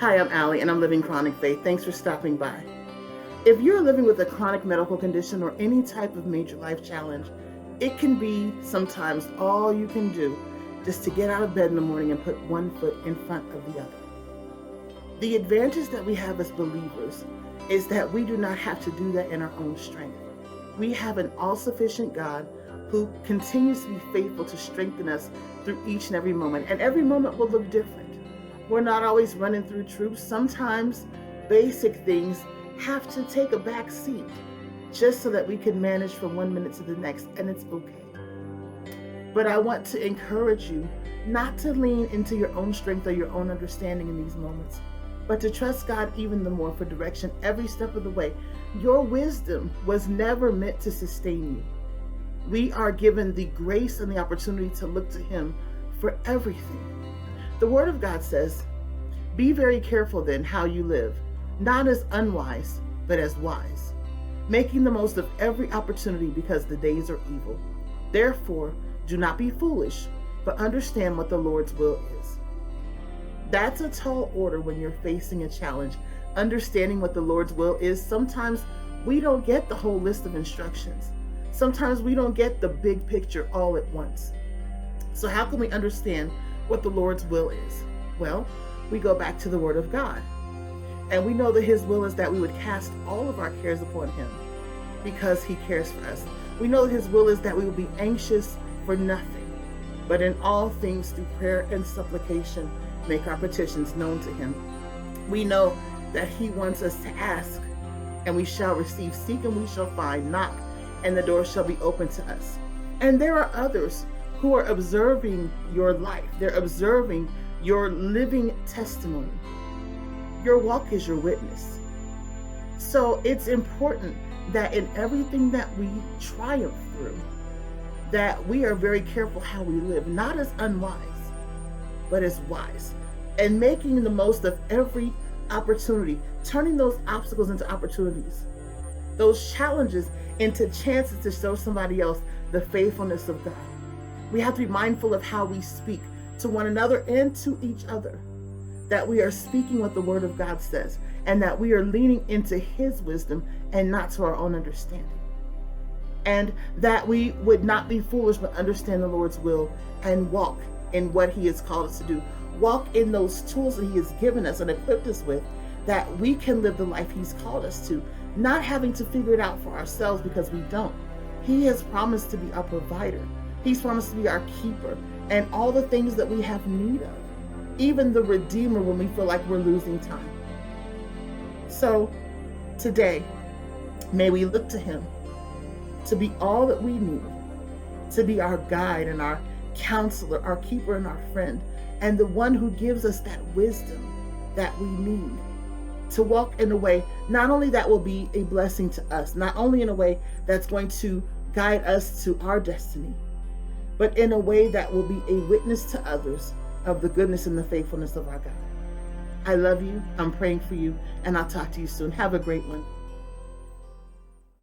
Hi, I'm Allie, and I'm living chronic faith. Thanks for stopping by. If you're living with a chronic medical condition or any type of major life challenge, it can be sometimes all you can do just to get out of bed in the morning and put one foot in front of the other. The advantage that we have as believers is that we do not have to do that in our own strength. We have an all-sufficient God who continues to be faithful to strengthen us through each and every moment, and every moment will look different. We're not always running through troops. Sometimes basic things have to take a back seat just so that we can manage from 1 minute to the next, and it's okay. But I want to encourage you not to lean into your own strength or your own understanding in these moments, but to trust God even the more for direction every step of the way. Your wisdom was never meant to sustain you. We are given the grace and the opportunity to look to Him for everything. The Word of God says, "Be very careful then how you live, not as unwise, but as wise, making the most of every opportunity because the days are evil. Therefore, do not be foolish, but understand what the Lord's will is." That's a tall order when you're facing a challenge. Understanding what the Lord's will is. Sometimes we don't get the whole list of instructions. Sometimes we don't get the big picture all at once. So how can we understand what the Lord's will is? Well, we go back to the Word of God. And we know that His will is that we would cast all of our cares upon Him because He cares for us. We know that His will is that we will be anxious for nothing, but in all things through prayer and supplication, make our petitions known to Him. We know that He wants us to ask, and we shall receive, seek, and we shall find, knock, and the door shall be open to us. And there are others who are observing your life. They're observing your living testimony. Your walk is your witness. So it's important that in everything that we triumph through, that we are very careful how we live, not as unwise, but as wise, and making the most of every opportunity, turning those obstacles into opportunities, those challenges into chances to show somebody else the faithfulness of God. We have to be mindful of how we speak to one another and to each other, that we are speaking what the Word of God says, and that we are leaning into His wisdom and not to our own understanding. And that we would not be foolish, but understand the Lord's will and walk in what He has called us to do. Walk in those tools that He has given us and equipped us with, that we can live the life He's called us to, not having to figure it out for ourselves, because we don't. He has promised to be our provider. He's promised to be our keeper, and all the things that we have need of, even the Redeemer when we feel like we're losing time. So today, may we look to Him to be all that we need, to be our guide and our counselor, our keeper and our friend, and the one who gives us that wisdom that we need to walk in a way not only that will be a blessing to us, not only in a way that's going to guide us to our destiny, but in a way that will be a witness to others of the goodness and the faithfulness of our God. I love you. I'm praying for you, and I'll talk to you soon. Have a great one.